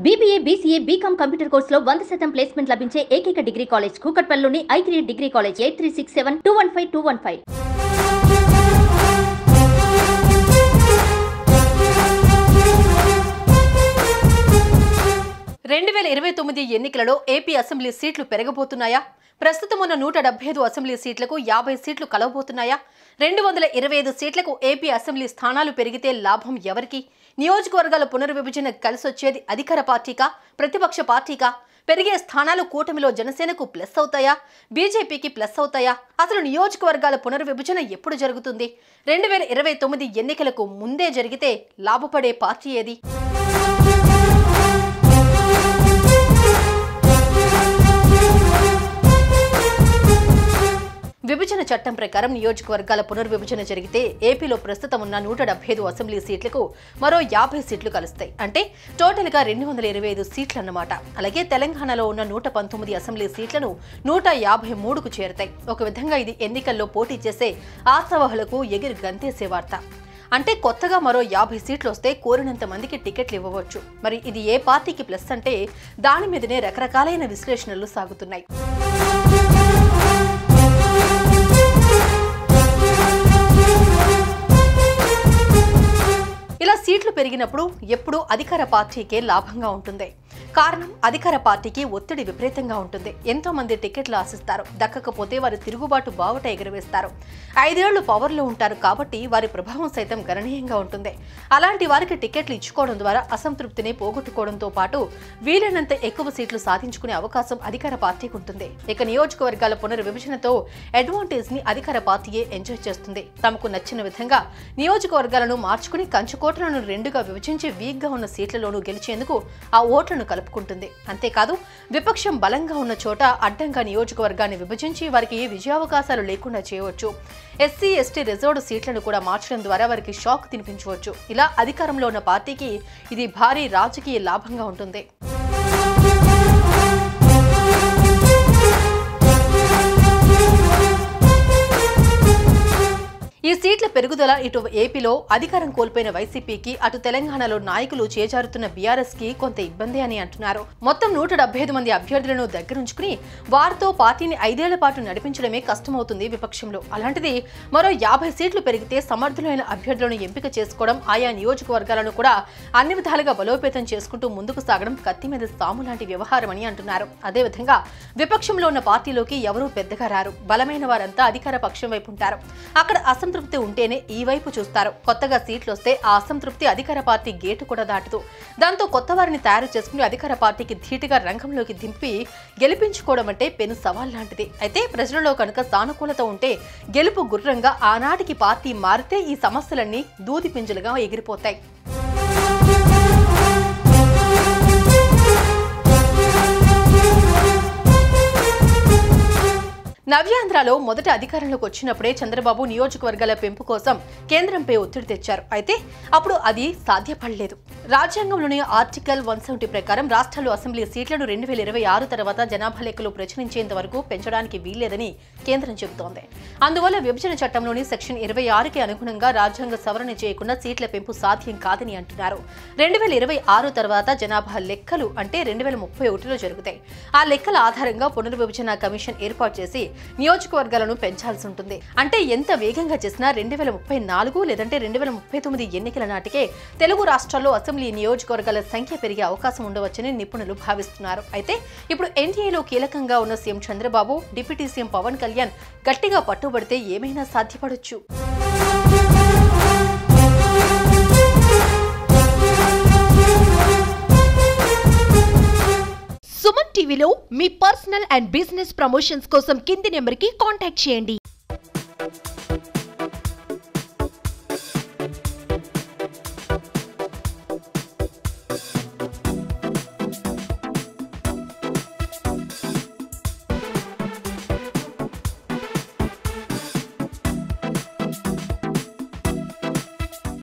BBA, BCA, BCom computer కోర్సులో 100% placement లభించే ఏకైక డిగ్రీ కాలేజ్ కూకట్పల్లిలోని I3 డిగ్రీ కాలేజ్ 8367215215. 2029 ఎన్నికలలో ఏపీ అసెంబ్లీ సీట్లు పెరగబోతున్నాయా? ప్రస్తుతం ఉన్న 175 అసెంబ్లీ సీట్లకు 50 సీట్లు కలవబోతున్నాయా? 225 సీట్లకు ఏపీ అసెంబ్లీ స్థానాలు పెరిగితే లాభం ఎవరికి? నియోజకవర్గాల పునర్విభజన కలిసొచ్చేది అధికార పార్టీకా, ప్రతిపక్ష పార్టీకా? పెరిగే స్థానాలు కూటమిలో జనసేనకు ప్లస్ అవుతాయా, బీజేపీకి ప్లస్ అవుతాయా? అసలు నియోజకవర్గాల పునర్విభజన ఎప్పుడు జరుగుతుంది? 2029 ఎన్నికలకు ముందే జరిగితే లాభపడే పార్టీ ఏది? విభజన చట్టం ప్రకారం నియోజకవర్గాల పునర్విభజన జరిగితే ఏపీలో ప్రస్తుతం ఉన్న 175 అసెంబ్లీ సీట్లకు మరో 50 సీట్లు కలుస్తాయి. అంటే టోటల్ గా 225 సీట్లు అన్నమాట. అలాగే తెలంగాణలో ఉన్న 119 అసెంబ్లీ సీట్లను 153కు చేరుతాయి. ఒక విధంగా ఇది ఎన్నికల్లో పోటీ చేసే ఆశావహులకు ఎగిరి గంతేసే వార్త. అంటే కొత్తగా మరో 50 సీట్లు వస్తే కోరినంత మందికి టికెట్లు ఇవ్వవచ్చు. మరి ఇది ఏ పార్టీకి ప్లస్ అంటే దాని మీదనే రకరకాలైన విశ్లేషణలు సాగుతున్నాయి. ఇలా సీట్లు పెరిగినప్పుడు ఎప్పుడూ అధికార పార్టీకే లాభంగా ఉంటుంది. కారణం అధికార పార్టీకి ఒత్తిడి విపరీతంగా ఉంటుంది. ఎంతో మంది టికెట్లు ఆశిస్తారు. దక్కకపోతే వారి తిరుగుబాటు బావుట ఎగురవేస్తారు. 5 ఏళ్లు పవర్లో ఉంటారు కాబట్టి వారి ప్రభావం సైతం గణనీయంగా ఉంటుంది. అలాంటి వారికి టికెట్లు ఇచ్చుకోవడం ద్వారా అసంతృప్తిని పోగొట్టుకోవడంతో పాటు వీలైనంత ఎక్కువ సీట్లు సాధించుకునే అవకాశం అధికార పార్టీకి ఉంటుంది. ఇక నియోజకవర్గాల పునర్విభజనతో అడ్వాంటేజ్ ని అధికార పార్టీయే ఎంజాయ్ చేస్తుంది. తమకు నచ్చిన విధంగా నియోజకవర్గాలను మార్చుకుని కంచుకోటలను 2గా విభజించి వీక్ గా ఉన్న సీట్లలోనూ గెలిచేందుకు ఆ ఓట్లను కలుపుకుంటుంది. అంతేకాదు విపక్షం బలంగా ఉన్న చోట అడ్డంగా నియోజకవర్గాన్ని విభజించి వారికి విజయావకాశాలు లేకుండా చేయవచ్చు. ఎస్సీ ఎస్టీ రిజర్వ్డ్ సీట్లను కూడా మార్చడం ద్వారా వారికి షాక్ తినిపించవచ్చు. ఇలా అధికారంలో ఉన్న పార్టీకి ఇది భారీ రాజకీయ లాభంగా ఉంటుంది. ఈ సీట్ల పెరుగుదల ఇటు ఏపీలో అధికారం కోల్పోయిన వైసీపీకి, అటు తెలంగాణలో నాయకులు చేజారుతున్న బీఆర్ఎస్ కి కొంత ఇబ్బంది అని అంటున్నారు. మొత్తం 175 మంది అభ్యర్థులను దగ్గరుంచుకుని వారితో పార్టీని 5 ఏళ్ల పాటు నడిపించడమే కష్టమవుతుంది విపక్షంలో. అలాంటిది మరో 50 సీట్లు పెరిగితే సమర్థులైన అభ్యర్థులను ఎంపిక చేసుకోవడం, ఆయా నియోజకవర్గాలను కూడా అన్ని విధాలుగా బలోపేతం చేసుకుంటూ ముందుకు సాగడం కత్తి మీద సాము లాంటి వ్యవహారమని అంటున్నారు. అదేవిధంగా విపక్షంలో ఉన్న పార్టీలోకి ఎవరూ పెద్దగా రారు. బలమైన వారంతా అధికార పక్షం వైపు ఉంటారు. అక్కడ అసంతృప్తి ఉంటేనే ఈ వైపు చూస్తారు. కొత్తగా సీట్లు వస్తే ఆ అసంతృప్తి అధికార పార్టీ గేటు కూడా దాటదు. దాంతో కొత్త వారిని తయారు చేసుకుని అధికార పార్టీకి ధీటుగా రంగంలోకి దింపి గెలిపించుకోవడం అంటే పెను సవాల్ లాంటిది. అయితే ప్రజలలో కనుక సానుకూలత ఉంటే గెలుపు గుర్రంగా ఆనాటికి పార్టీ మారితే ఈ సమస్యలన్నీ దూది పింజలుగా ఎగిరిపోతాయి. నవ్యాంధ్రలో మొదట అధికారంలోకి వచ్చినప్పుడే చంద్రబాబు నియోజకవర్గాల పెంపు కోసం కేంద్రంపై ఒత్తిడి తెచ్చారు. అయితే అప్పుడు అది సాధ్యపడలేదు. రాజ్యాంగంలోని ఆర్టికల్ 170 ప్రకారం రాష్ట్రాల్లో అసెంబ్లీ సీట్లను 2026 తర్వాత జనాభా లెక్కలు ప్రచురించేంత వరకు పెంచడానికి వీల్లేదని కేంద్రం చెబుతోంది. అందువల్ల విభజన చట్టంలోని సెక్షన్ 26కి అనుగుణంగా రాజ్యాంగ సవరణ చేయకుండా సీట్ల పెంపు సాధ్యం కాదని అంటున్నారు. 2026 తర్వాత జనాభా లెక్కలు అంటే 2031లో జరుగుతాయి. ఆ లెక్కల ఆధారంగా పునర్విభజన కమిషన్ ఏర్పాటు చేసి నియోజకవర్గాలను పెంచాల్సి ఉంటుంది. అంటే ఎంత వేగంగా చేసినా 2034 లేదంటే 2039 ఎన్నికల నాటికే తెలుగు రాష్ట్రాల్లో అసెంబ్లీ నియోజకవర్గాల సంఖ్య పెరిగే అవకాశం ఉండవచ్చని నిపుణులు భావిస్తున్నారు. అయితే ఇప్పుడు ఎన్డీఏలో కీలకంగా ఉన్న CM Chandrababu, deputy CM Pawan Kalyan గట్టిగా పట్టుబడితే ఏమైనా సాధ్యపడొచ్చు. సుమన్ టీవీలో మీ పర్సనల్ అండ్ బిజినెస్ ప్రమోషన్స్ కోసం కింది నెంబర్కి కాంటాక్ట్ చేయండి.